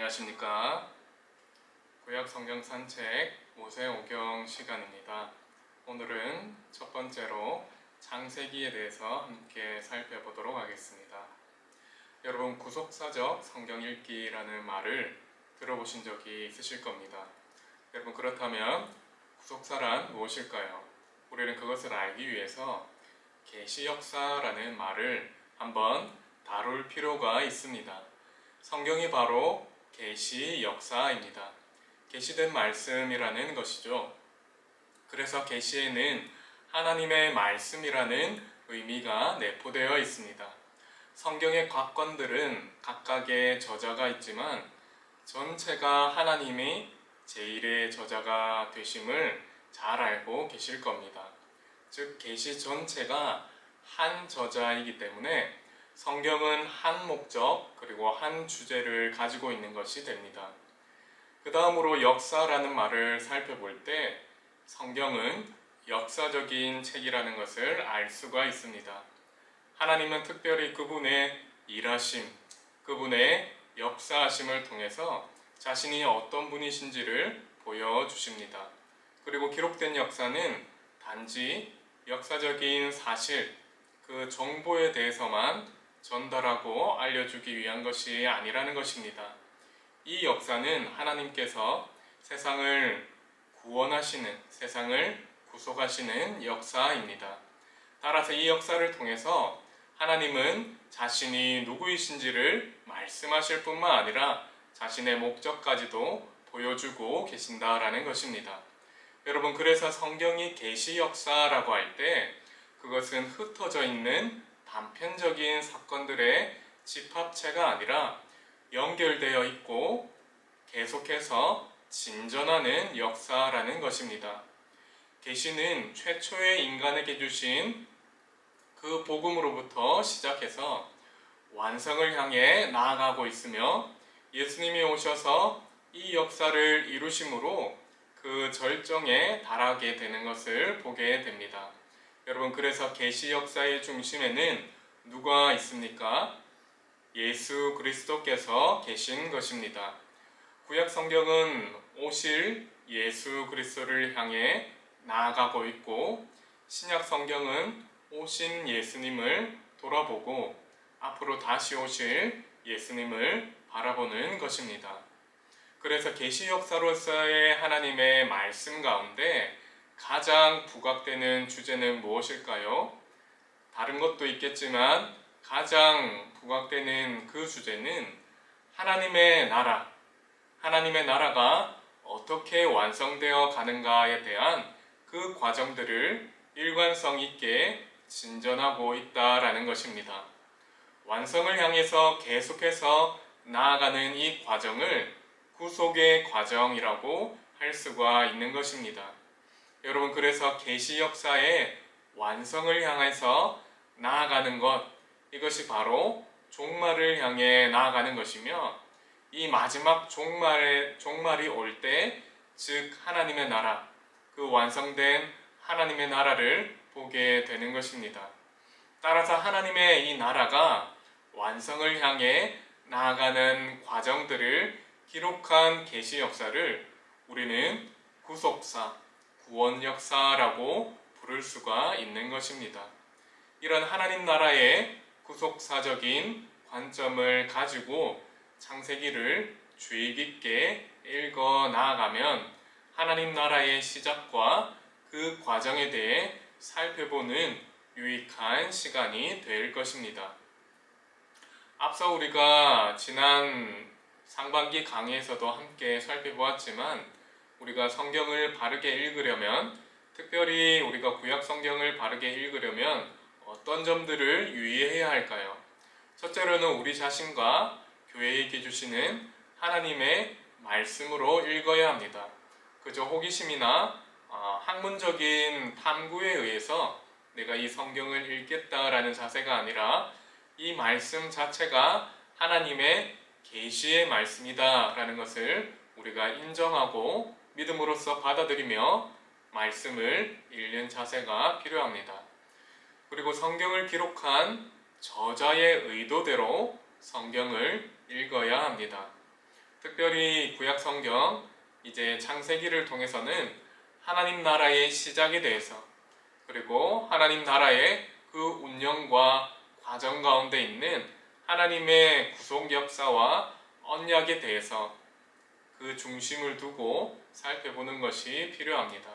안녕하십니까. 구약 성경 산책 모세오경 시간입니다. 오늘은 첫 번째로 창세기에 대해서 함께 살펴보도록 하겠습니다. 여러분, 구속사적 성경 읽기라는 말을 들어보신 적이 있으실 겁니다. 여러분, 그렇다면 구속사란 무엇일까요? 우리는 그것을 알기 위해서 계시 역사라는 말을 한번 다룰 필요가 있습니다. 성경이 바로 계시 역사입니다. 계시된 말씀이라는 것이죠. 그래서 계시에는 하나님의 말씀이라는 의미가 내포되어 있습니다. 성경의 각 권들은 각각의 저자가 있지만 전체가 하나님이 제1의 저자가 되심을 잘 알고 계실 겁니다. 즉, 계시 전체가 한 저자이기 때문에 성경은 한 목적 그리고 한 주제를 가지고 있는 것이 됩니다. 그 다음으로 역사라는 말을 살펴볼 때 성경은 역사적인 책이라는 것을 알 수가 있습니다. 하나님은 특별히 그분의 일하심, 그분의 역사하심을 통해서 자신이 어떤 분이신지를 보여주십니다. 그리고 기록된 역사는 단지 역사적인 사실, 그 정보에 대해서만 전달하고 알려주기 위한 것이 아니라는 것입니다. 이 역사는 하나님께서 세상을 구원하시는, 세상을 구속하시는 역사입니다. 따라서 이 역사를 통해서 하나님은 자신이 누구이신지를 말씀하실 뿐만 아니라 자신의 목적까지도 보여주고 계신다라는 것입니다. 여러분, 그래서 성경이 계시 역사라고 할 때 그것은 흩어져 있는 단편적인 사건들의 집합체가 아니라 연결되어 있고 계속해서 진전하는 역사라는 것입니다. 계시는 최초의 인간에게 주신 그 복음으로부터 시작해서 완성을 향해 나아가고 있으며 예수님이 오셔서 이 역사를 이루심으로 그 절정에 달하게 되는 것을 보게 됩니다. 여러분, 그래서 계시 역사의 중심에는 누가 있습니까? 예수 그리스도께서 계신 것입니다. 구약 성경은 오실 예수 그리스도를 향해 나아가고 있고, 신약 성경은 오신 예수님을 돌아보고 앞으로 다시 오실 예수님을 바라보는 것입니다. 그래서 계시 역사로서의 하나님의 말씀 가운데 가장 부각되는 주제는 무엇일까요? 다른 것도 있겠지만 가장 부각되는 그 주제는 하나님의 나라, 하나님의 나라가 어떻게 완성되어 가는가에 대한 그 과정들을 일관성 있게 진전하고 있다라는 것입니다. 완성을 향해서 계속해서 나아가는 이 과정을 구속의 과정이라고 할 수가 있는 것입니다. 여러분, 그래서 계시 역사의 완성을 향해서 나아가는 것, 이것이 바로 종말을 향해 나아가는 것이며, 이 마지막 종말이 올 때, 즉 하나님의 나라, 그 완성된 하나님의 나라를 보게 되는 것입니다. 따라서 하나님의 이 나라가 완성을 향해 나아가는 과정들을 기록한 계시 역사를 우리는 구속사, 구원 역사라고 부를 수가 있는 것입니다. 이런 하나님 나라의 구속사적인 관점을 가지고 창세기를 주의 깊게 읽어 나아가면 하나님 나라의 시작과 그 과정에 대해 살펴보는 유익한 시간이 될 것입니다. 앞서 우리가 지난 상반기 강의에서도 함께 살펴보았지만 우리가 성경을 바르게 읽으려면, 특별히 우리가 구약 성경을 바르게 읽으려면 어떤 점들을 유의해야 할까요? 첫째로는 우리 자신과 교회에게 주시는 하나님의 말씀으로 읽어야 합니다. 그저 호기심이나 학문적인 탐구에 의해서 내가 이 성경을 읽겠다라는 자세가 아니라 이 말씀 자체가 하나님의 계시의 말씀이다라는 것을 우리가 인정하고 믿음으로써 받아들이며 말씀을 읽는 자세가 필요합니다. 그리고 성경을 기록한 저자의 의도대로 성경을 읽어야 합니다. 특별히 구약 성경 이제 창세기를 통해서는 하나님 나라의 시작에 대해서, 그리고 하나님 나라의 그 운영과 과정 가운데 있는 하나님의 구속 역사와 언약에 대해서 그 중심을 두고 살펴보는 것이 필요합니다.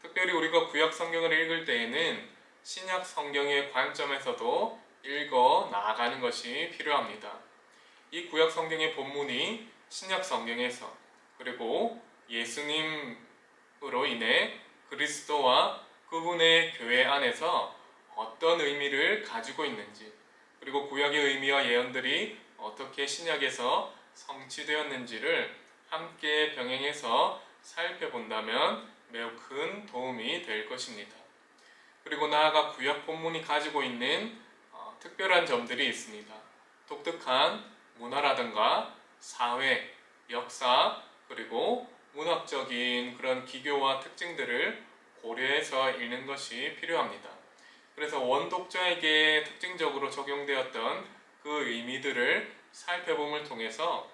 특별히 우리가 구약 성경을 읽을 때에는 신약 성경의 관점에서도 읽어 나아가는 것이 필요합니다. 이 구약 성경의 본문이 신약 성경에서, 그리고 예수님으로 인해 그리스도와 그분의 교회 안에서 어떤 의미를 가지고 있는지, 그리고 구약의 의미와 예언들이 어떻게 신약에서 성취되었는지를 함께 병행해서 살펴본다면 매우 큰 도움이 될 것입니다. 그리고 나아가 구약 본문이 가지고 있는 특별한 점들이 있습니다. 독특한 문화라든가 사회, 역사, 그리고 문학적인 그런 기교와 특징들을 고려해서 읽는 것이 필요합니다. 그래서 원독자에게 특징적으로 적용되었던 그 의미들을 살펴봄을 통해서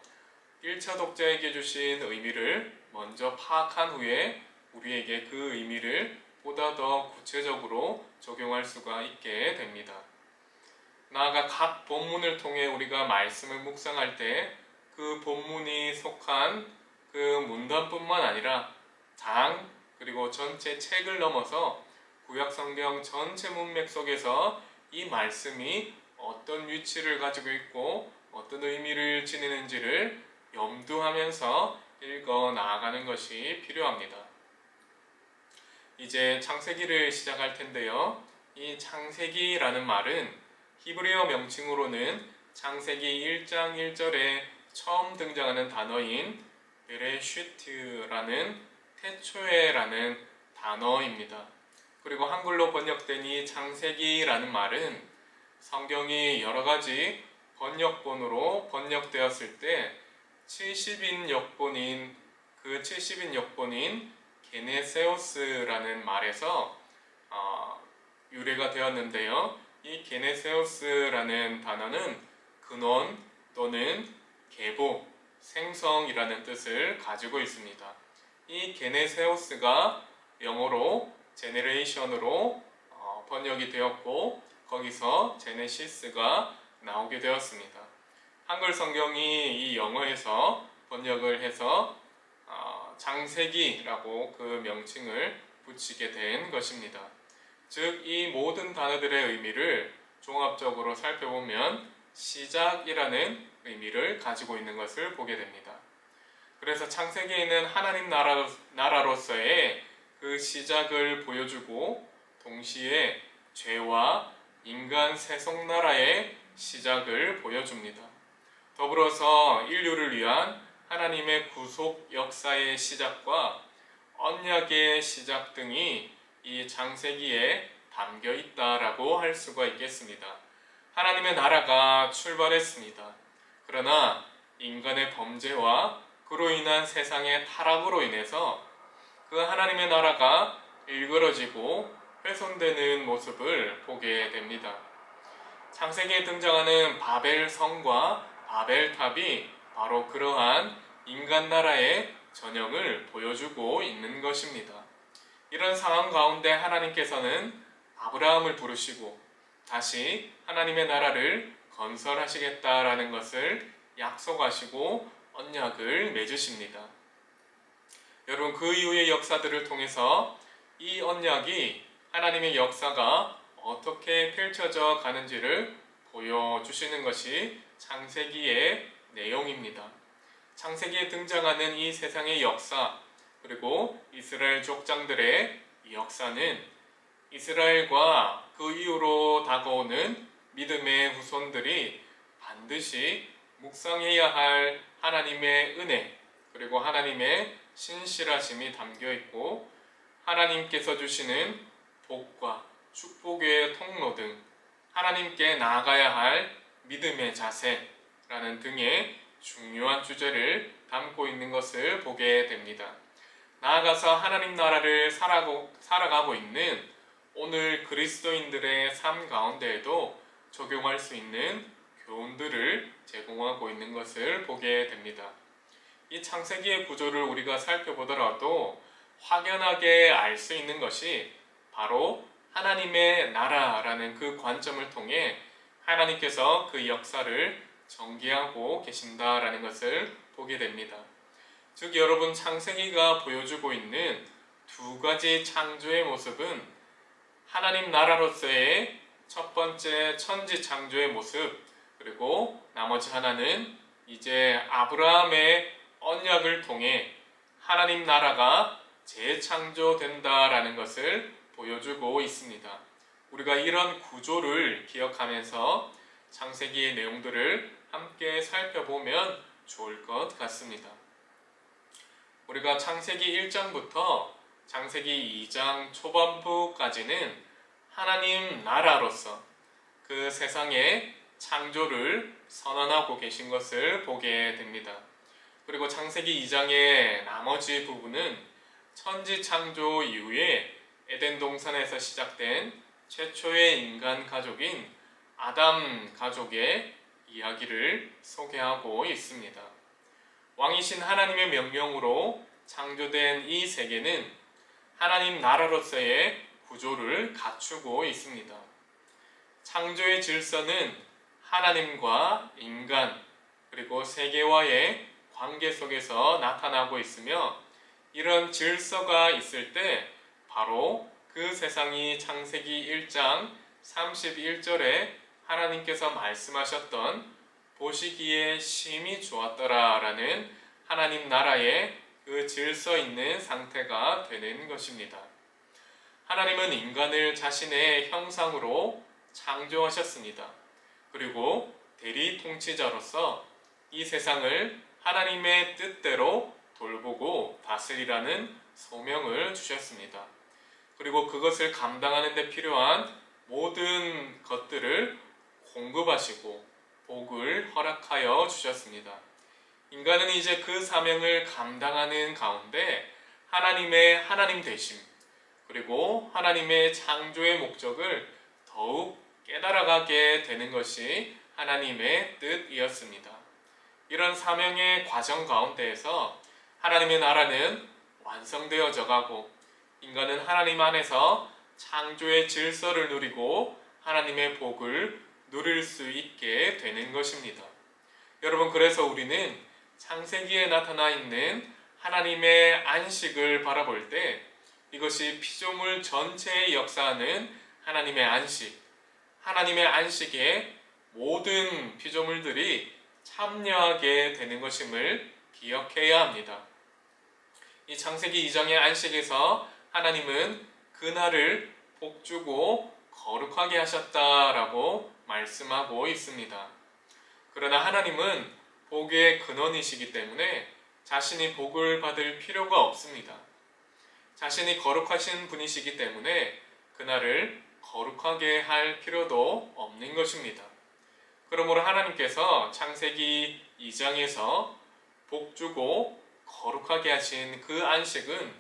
1차 독자에게 주신 의미를 먼저 파악한 후에 우리에게 그 의미를 보다 더 구체적으로 적용할 수가 있게 됩니다. 나아가 각 본문을 통해 우리가 말씀을 묵상할 때 그 본문이 속한 그 문단뿐만 아니라 장, 그리고 전체 책을 넘어서 구약 성경 전체 문맥 속에서 이 말씀이 어떤 위치를 가지고 있고 어떤 의미를 지니는지를 염두하면서 읽어 나아가는 것이 필요합니다. 이제 창세기를 시작할 텐데요. 이 창세기라는 말은 히브리어 명칭으로는 창세기 1장 1절에 처음 등장하는 단어인 베레시트라는 태초에라는 단어입니다. 그리고 한글로 번역된 이 창세기라는 말은 성경이 여러 가지 번역본으로 번역되었을 때 70인 역본인 게네세우스라는 말에서 유래가 되었는데요. 이 게네세우스라는 단어는 근원 또는 계보, 생성이라는 뜻을 가지고 있습니다. 이 게네세우스가 영어로 제네레이션으로 번역이 되었고 거기서 제네시스가 나오게 되었습니다. 한글 성경이 이 영어에서 번역을 해서 창세기라고 그 명칭을 붙이게 된 것입니다. 즉, 이 모든 단어들의 의미를 종합적으로 살펴보면 시작이라는 의미를 가지고 있는 것을 보게 됩니다. 그래서 창세기에는 하나님 나라로서의 그 시작을 보여주고 동시에 죄와 인간 세속나라의 시작을 보여줍니다. 더불어서 인류를 위한 하나님의 구속 역사의 시작과 언약의 시작 등이 이 창세기에 담겨 있다라고 할 수가 있겠습니다. 하나님의 나라가 출발했습니다. 그러나 인간의 범죄와 그로 인한 세상의 타락으로 인해서 그 하나님의 나라가 일그러지고 훼손되는 모습을 보게 됩니다. 창세기에 등장하는 바벨성과 바벨탑이 바로 그러한 인간 나라의 전형을 보여주고 있는 것입니다. 이런 상황 가운데 하나님께서는 아브라함을 부르시고 다시 하나님의 나라를 건설하시겠다라는 것을 약속하시고 언약을 맺으십니다. 여러분, 그 이후의 역사들을 통해서 이 언약이 하나님의 역사가 어떻게 펼쳐져 가는지를 보여주시는 것이 창세기의 내용입니다. 창세기에 등장하는 이 세상의 역사, 그리고 이스라엘 족장들의 역사는 이스라엘과 그 이후로 다가오는 믿음의 후손들이 반드시 묵상해야 할 하나님의 은혜, 그리고 하나님의 신실하심이 담겨 있고 하나님께서 주시는 복과 축복의 통로 등 하나님께 나아가야 할 믿음의 자세라는 등의 중요한 주제를 담고 있는 것을 보게 됩니다. 나아가서 하나님 나라를 살아가고 있는 오늘 그리스도인들의 삶 가운데에도 적용할 수 있는 교훈들을 제공하고 있는 것을 보게 됩니다. 이 창세기의 구조를 우리가 살펴보더라도 확연하게 알 수 있는 것이 바로 하나님의 나라라는 그 관점을 통해 하나님께서 그 역사를 전개하고 계신다라는 것을 보게 됩니다. 즉 여러분, 창세기가 보여주고 있는 두 가지 창조의 모습은 하나님 나라로서의 첫 번째 천지 창조의 모습, 그리고 나머지 하나는 이제 아브라함의 언약을 통해 하나님 나라가 재창조된다라는 것을 보여주고 있습니다. 우리가 이런 구조를 기억하면서 창세기의 내용들을 함께 살펴보면 좋을 것 같습니다. 우리가 창세기 1장부터 창세기 2장 초반부까지는 하나님 나라로서 그 세상의 창조를 선언하고 계신 것을 보게 됩니다. 그리고 창세기 2장의 나머지 부분은 천지 창조 이후에 에덴 동산에서 시작된 최초의 인간 가족인 아담 가족의 이야기를 소개하고 있습니다. 왕이신 하나님의 명령으로 창조된 이 세계는 하나님 나라로서의 구조를 갖추고 있습니다. 창조의 질서는 하나님과 인간 그리고 세계와의 관계 속에서 나타나고 있으며, 이런 질서가 있을 때 바로 그 세상이 창세기 1장 31절에 하나님께서 말씀하셨던 보시기에 심히 좋았더라 라는 하나님 나라의 그 질서 있는 상태가 되는 것입니다. 하나님은 인간을 자신의 형상으로 창조하셨습니다. 그리고 대리 통치자로서 이 세상을 하나님의 뜻대로 돌보고 다스리라는 소명을 주셨습니다. 그리고 그것을 감당하는 데 필요한 모든 것들을 공급하시고 복을 허락하여 주셨습니다. 인간은 이제 그 사명을 감당하는 가운데 하나님의 하나님 되심, 그리고 하나님의 창조의 목적을 더욱 깨달아가게 되는 것이 하나님의 뜻이었습니다. 이런 사명의 과정 가운데에서 하나님의 나라는 완성되어져 가고 인간은 하나님 안에서 창조의 질서를 누리고 하나님의 복을 누릴 수 있게 되는 것입니다. 여러분, 그래서 우리는 창세기에 나타나 있는 하나님의 안식을 바라볼 때 이것이 피조물 전체에 역사하는 하나님의 안식, 하나님의 안식에 모든 피조물들이 참여하게 되는 것임을 기억해야 합니다. 이 창세기 2장의 안식에서 하나님은 그날을 복주고 거룩하게 하셨다라고 말씀하고 있습니다. 그러나 하나님은 복의 근원이시기 때문에 자신이 복을 받을 필요가 없습니다. 자신이 거룩하신 분이시기 때문에 그날을 거룩하게 할 필요도 없는 것입니다. 그러므로 하나님께서 창세기 2장에서 복주고 거룩하게 하신 그 안식은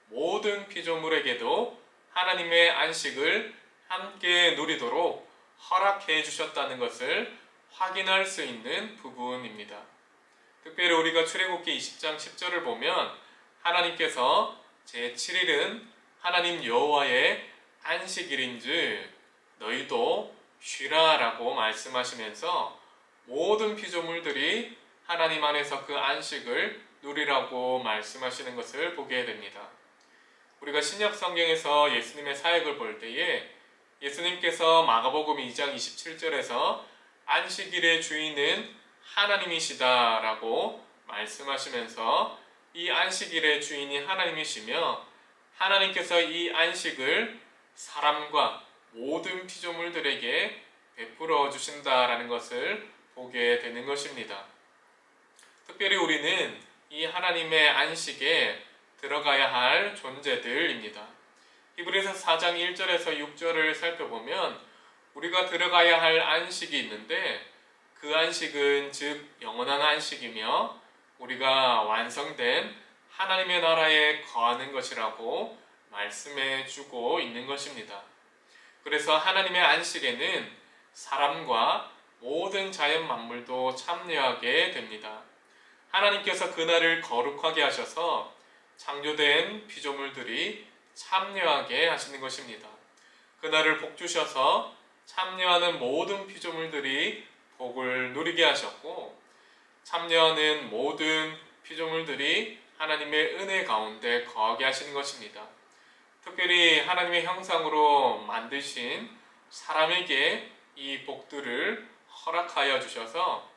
모든 피조물에게도 하나님의 안식을 함께 누리도록 허락해 주셨다는 것을 확인할 수 있는 부분입니다. 특별히 우리가 출애굽기 20장 10절을 보면 하나님께서 제7일은 하나님 여호와의 안식일인즉 너희도 쉬라 라고 말씀하시면서 모든 피조물들이 하나님 안에서 그 안식을 누리라고 말씀하시는 것을 보게 됩니다. 우리가 신약 성경에서 예수님의 사역을 볼 때에 예수님께서 마가복음 2장 27절에서 안식일의 주인은 하나님이시다 라고 말씀하시면서 이 안식일의 주인이 하나님이시며 하나님께서 이 안식을 사람과 모든 피조물들에게 베풀어 주신다라는 것을 보게 되는 것입니다. 특별히 우리는 이 하나님의 안식에 들어가야 할 존재들입니다. 히브리서 4장 1절에서 6절을 살펴보면 우리가 들어가야 할 안식이 있는데 그 안식은 즉 영원한 안식이며 우리가 완성된 하나님의 나라에 거하는 것이라고 말씀해 주고 있는 것입니다. 그래서 하나님의 안식에는 사람과 모든 자연 만물도 참여하게 됩니다. 하나님께서 그날을 거룩하게 하셔서 창조된 피조물들이 참여하게 하시는 것입니다. 그날을 복 주셔서 참여하는 모든 피조물들이 복을 누리게 하셨고, 참여하는 모든 피조물들이 하나님의 은혜 가운데 거하게 하시는 것입니다. 특별히 하나님의 형상으로 만드신 사람에게 이 복들을 허락하여 주셔서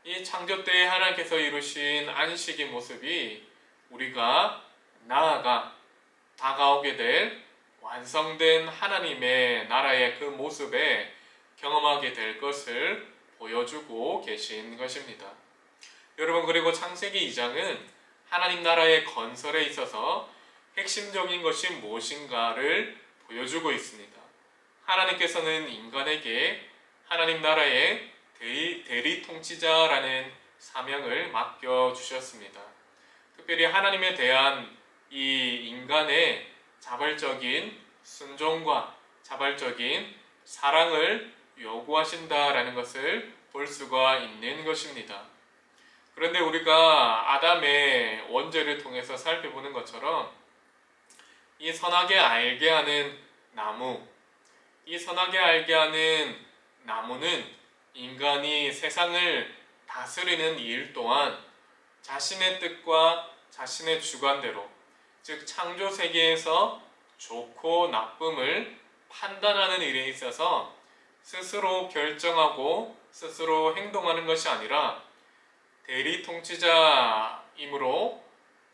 이 창조 때에 하나님께서 이루신 안식의 모습이 우리가 나아가 다가오게 될 완성된 하나님의 나라의 그 모습에 경험하게 될 것을 보여주고 계신 것입니다. 여러분, 그리고 창세기 2장은 하나님 나라의 건설에 있어서 핵심적인 것이 무엇인가를 보여주고 있습니다. 하나님께서는 인간에게 하나님 나라의 대리 통치자라는 사명을 맡겨주셨습니다. 특별히 하나님에 대한 이 인간의 자발적인 순종과 자발적인 사랑을 요구하신다라는 것을 볼 수가 있는 것입니다. 그런데 우리가 아담의 원죄를 통해서 살펴보는 것처럼 이 선하게 알게 하는 나무, 이 선하게 알게 하는 나무는 인간이 세상을 다스리는 일 또한 자신의 뜻과 자신의 주관대로, 즉 창조 세계에서 좋고 나쁨을 판단하는 일에 있어서 스스로 결정하고 스스로 행동하는 것이 아니라 대리 통치자이므로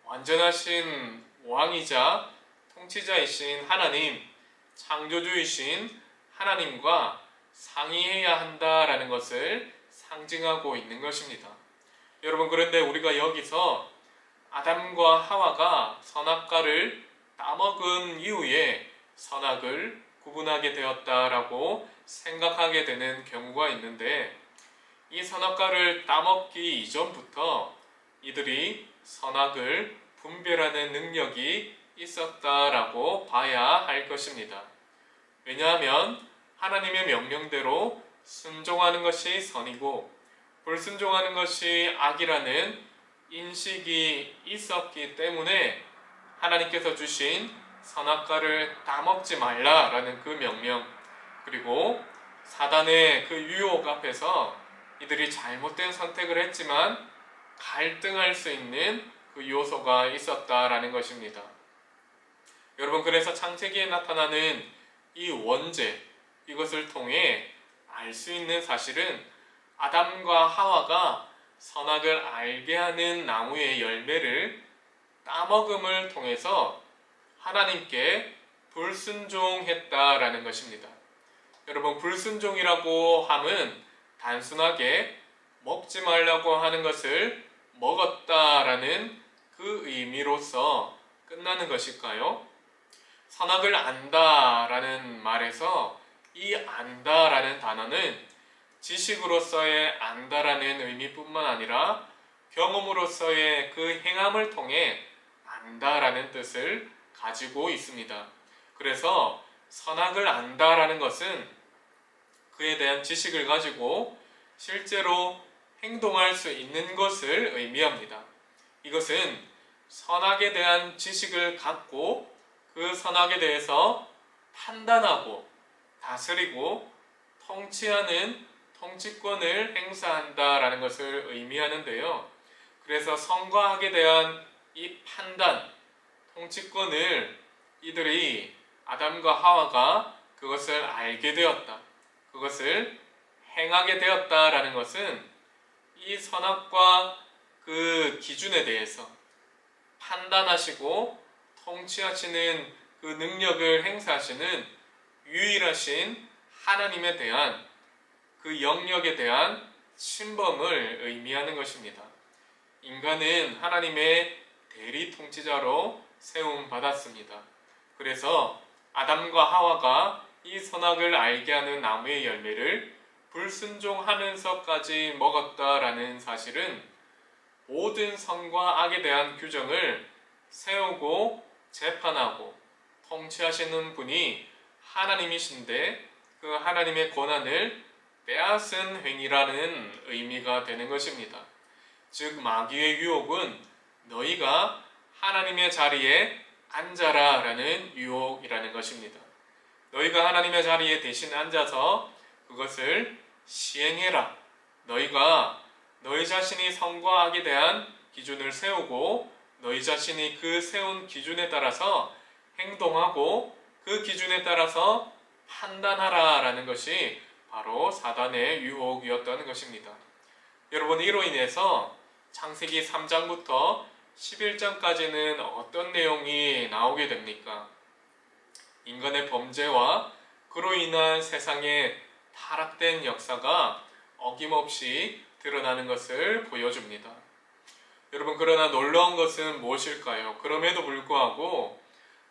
완전하신 왕이자 통치자이신 하나님, 창조주이신 하나님과 상의해야 한다라는 것을 상징하고 있는 것입니다. 여러분, 그런데 우리가 여기서 아담과 하와가 선악과를 따먹은 이후에 선악을 구분하게 되었다라고 생각하게 되는 경우가 있는데, 이 선악과를 따먹기 이전부터 이들이 선악을 분별하는 능력이 있었다라고 봐야 할 것입니다. 왜냐하면 하나님의 명령대로 순종하는 것이 선이고 불순종하는 것이 악이라는 인식이 있었기 때문에 하나님께서 주신 선악과를 따먹지 말라라는 그 명령, 그리고 사단의 그 유혹 앞에서 이들이 잘못된 선택을 했지만 갈등할 수 있는 그 요소가 있었다라는 것입니다. 여러분, 그래서 창세기에 나타나는 이 원죄, 이것을 통해 알 수 있는 사실은 아담과 하와가 선악을 알게 하는 나무의 열매를 따먹음을 통해서 하나님께 불순종했다라는 것입니다. 여러분, 불순종이라고 함은 단순하게 먹지 말라고 하는 것을 먹었다라는 그 의미로서 끝나는 것일까요? 선악을 안다라는 말에서 이 안다라는 단어는 지식으로서의 안다라는 의미뿐만 아니라 경험으로서의 그 행함을 통해 안다라는 뜻을 가지고 있습니다. 그래서 선악을 안다라는 것은 그에 대한 지식을 가지고 실제로 행동할 수 있는 것을 의미합니다. 이것은 선악에 대한 지식을 갖고 그 선악에 대해서 판단하고 다스리고 통치하는 통치권을 행사한다라는 것을 의미하는데요. 그래서 선과 악에 대한 이 판단, 통치권을 이들이 아담과 하와가 그것을 알게 되었다, 그것을 행하게 되었다라는 것은 이 선악과 그 기준에 대해서 판단하시고 통치하시는 그 능력을 행사하시는 유일하신 하나님에 대한 그 영역에 대한 침범을 의미하는 것입니다. 인간은 하나님의 대리 통치자로 세움받았습니다. 그래서 아담과 하와가 이 선악을 알게 하는 나무의 열매를 불순종하면서까지 먹었다라는 사실은 모든 선과 악에 대한 규정을 세우고 재판하고 통치하시는 분이 하나님이신데 그 하나님의 권한을 빼앗은 행위라는 의미가 되는 것입니다. 즉 마귀의 유혹은 너희가 하나님의 자리에 앉아라 라는 유혹이라는 것입니다. 너희가 하나님의 자리에 대신 앉아서 그것을 시행해라. 너희가 너희 자신이 선과 악에 대한 기준을 세우고 너희 자신이 그 세운 기준에 따라서 행동하고 그 기준에 따라서 판단하라 라는 것이 바로 사단의 유혹이었던 것입니다. 여러분, 이로 인해서 창세기 3장부터 11장까지는 어떤 내용이 나오게 됩니까? 인간의 범죄와 그로 인한 세상의 타락된 역사가 어김없이 드러나는 것을 보여줍니다. 여러분, 그러나 놀라운 것은 무엇일까요? 그럼에도 불구하고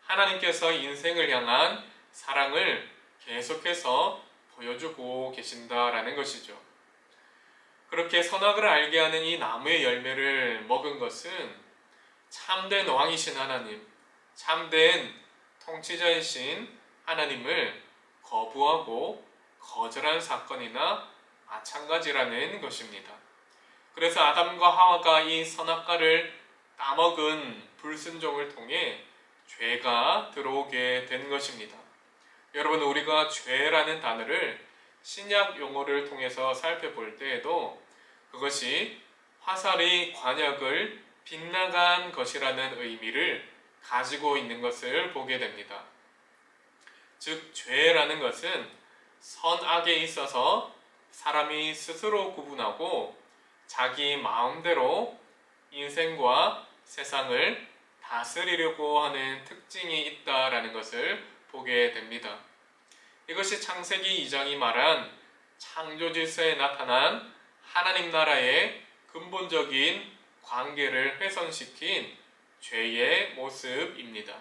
하나님께서 인생을 향한 사랑을 계속해서 보여주고 계신다라는 것이죠. 그렇게 선악을 알게 하는 이 나무의 열매를 먹은 것은 참된 왕이신 하나님, 참된 통치자이신 하나님을 거부하고 거절한 사건이나 마찬가지라는 것입니다. 그래서 아담과 하와가 이 선악과를 따먹은 불순종을 통해 죄가 들어오게 된 것입니다. 여러분, 우리가 죄라는 단어를 신약 용어를 통해서 살펴볼 때에도 그것이 화살이 관역을 빗나간 것이라는 의미를 가지고 있는 것을 보게 됩니다. 즉, 죄라는 것은 선악에 있어서 사람이 스스로 구분하고 자기 마음대로 인생과 세상을 다스리려고 하는 특징이 있다라는 것을 보게 됩니다. 이것이 창세기 2장이 말한 창조 질서에 나타난 하나님 나라의 근본적인 관계를 훼손시킨 죄의 모습입니다.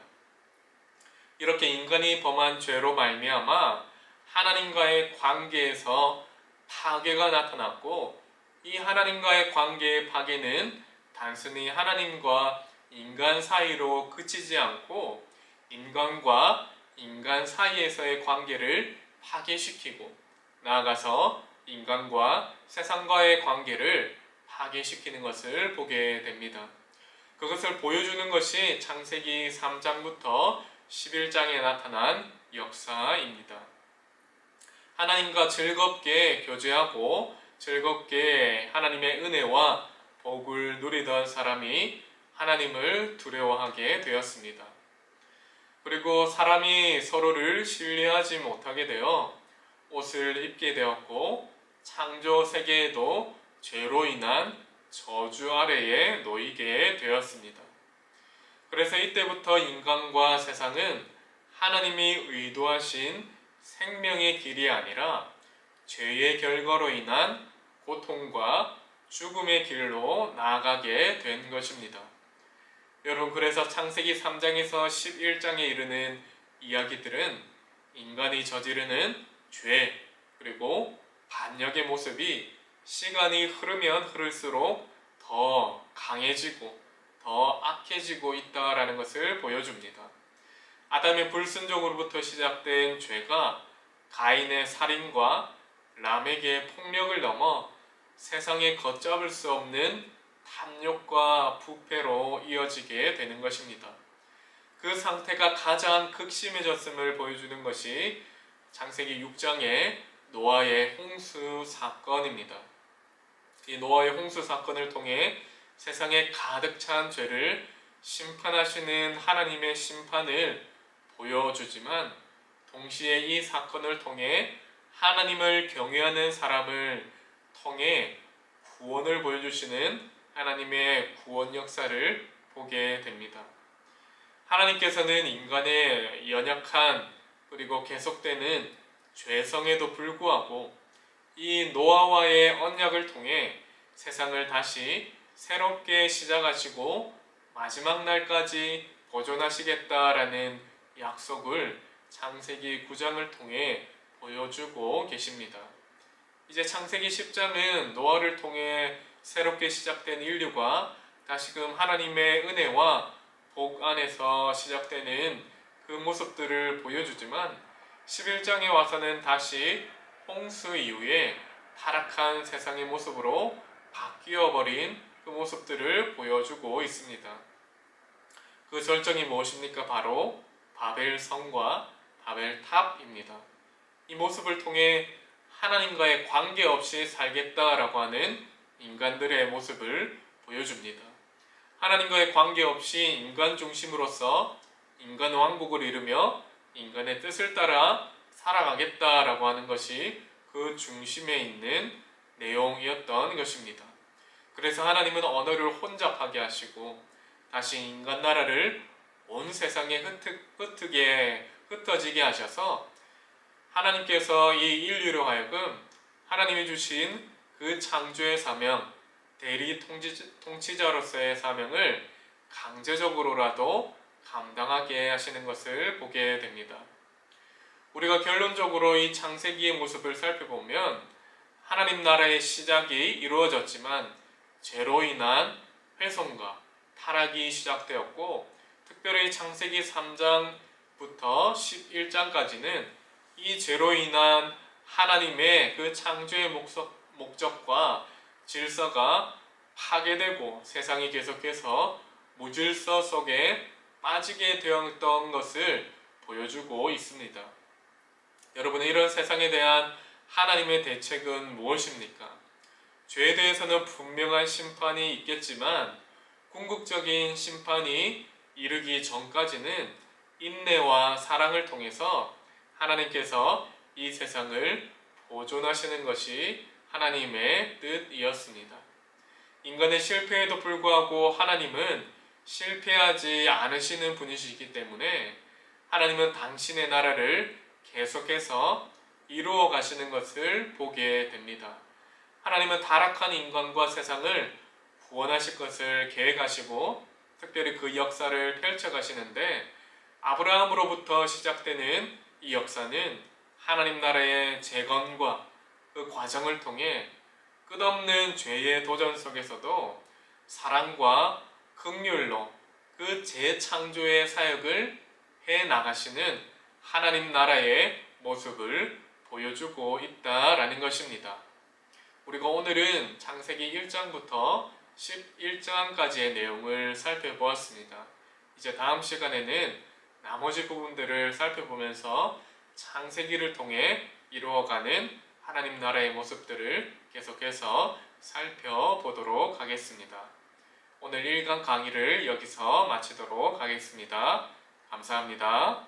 이렇게 인간이 범한 죄로 말미암아 하나님과의 관계에서 파괴가 나타났고, 이 하나님과의 관계의 파괴는 단순히 하나님과 인간 사이로 그치지 않고 인간과 인간 사이에서의 관계를 파괴시키고, 나아가서 인간과 세상과의 관계를 파괴시키는 것을 보게 됩니다. 그것을 보여주는 것이 창세기 3장부터 11장에 나타난 역사입니다. 하나님과 즐겁게 교제하고 즐겁게 하나님의 은혜와 복을 누리던 사람이 하나님을 두려워하게 되었습니다. 그리고 사람이 서로를 신뢰하지 못하게 되어 옷을 입게 되었고, 창조 세계에도 죄로 인한 저주 아래에 놓이게 되었습니다. 그래서 이때부터 인간과 세상은 하나님이 의도하신 생명의 길이 아니라 죄의 결과로 인한 고통과 죽음의 길로 나아가게 된 것입니다. 여러분, 그래서 창세기 3장에서 11장에 이르는 이야기들은 인간이 저지르는 죄 그리고 반역의 모습이 시간이 흐르면 흐를수록 더 강해지고 더 악해지고 있다라는 것을 보여줍니다. 아담의 불순종으로부터 시작된 죄가 가인의 살인과 람에게의 폭력을 넘어 세상에 걷잡을 수 없는 탐욕과 부패로 이어지게 되는 것입니다. 그 상태가 가장 극심해졌음을 보여주는 것이 창세기 6장의 노아의 홍수 사건입니다. 이 노아의 홍수 사건을 통해 세상에 가득 찬 죄를 심판하시는 하나님의 심판을 보여주지만, 동시에 이 사건을 통해 하나님을 경외하는 사람을 통해 구원을 보여주시는 하나님의 구원 역사를 보게 됩니다. 하나님께서는 인간의 연약한 그리고 계속되는 죄성에도 불구하고 이 노아와의 언약을 통해 세상을 다시 새롭게 시작하시고 마지막 날까지 보존하시겠다라는 약속을 창세기 9장을 통해 보여주고 계십니다. 이제 창세기 10장은 노아를 통해 새롭게 시작된 인류가 다시금 하나님의 은혜와 복 안에서 시작되는 그 모습들을 보여주지만, 11장에 와서는 다시 홍수 이후에 타락한 세상의 모습으로 바뀌어버린 그 모습들을 보여주고 있습니다. 그 절정이 무엇입니까? 바로 바벨성과 바벨탑입니다. 이 모습을 통해 하나님과의 관계없이 살겠다라고 하는 인간들의 모습을 보여줍니다. 하나님과의 관계없이 인간 중심으로서 인간 왕국을 이루며 인간의 뜻을 따라 살아가겠다라고 하는 것이 그 중심에 있는 내용이었던 것입니다. 그래서 하나님은 언어를 혼잡하게 하시고 다시 인간 나라를 온 세상에 흩어지게 하셔서 하나님께서 이 인류로 하여금 하나님이 주신 그 창조의 사명, 대리 통치자로서의 사명을 강제적으로라도 감당하게 하시는 것을 보게 됩니다. 우리가 결론적으로 이 창세기의 모습을 살펴보면 하나님 나라의 시작이 이루어졌지만 죄로 인한 훼손과 타락이 시작되었고, 특별히 창세기 3장부터 11장까지는 이 죄로 인한 하나님의 그 창조의 목적과 질서가 파괴되고 세상이 계속해서 무질서 속에 빠지게 되었던 것을 보여주고 있습니다. 여러분, 이런 세상에 대한 하나님의 대책은 무엇입니까? 죄에 대해서는 분명한 심판이 있겠지만 궁극적인 심판이 이르기 전까지는 인내와 사랑을 통해서 하나님께서 이 세상을 보존하시는 것이 하나님의 뜻이었습니다. 인간의 실패에도 불구하고 하나님은 실패하지 않으시는 분이시기 때문에 하나님은 당신의 나라를 계속해서 이루어 가시는 것을 보게 됩니다. 하나님은 타락한 인간과 세상을 구원하실 것을 계획하시고 특별히 그 역사를 펼쳐가시는데, 아브라함으로부터 시작되는 이 역사는 하나님 나라의 재건과 그 과정을 통해 끝없는 죄의 도전 속에서도 사랑과 긍휼로 그 재창조의 사역을 해나가시는 하나님 나라의 모습을 보여주고 있다라는 것입니다. 우리가 오늘은 창세기 1장부터 11장까지의 내용을 살펴보았습니다. 이제 다음 시간에는 나머지 부분들을 살펴보면서 창세기를 통해 이루어가는 하나님 나라의 모습들을 계속해서 살펴보도록 하겠습니다. 오늘 1강 강의를 여기서 마치도록 하겠습니다. 감사합니다.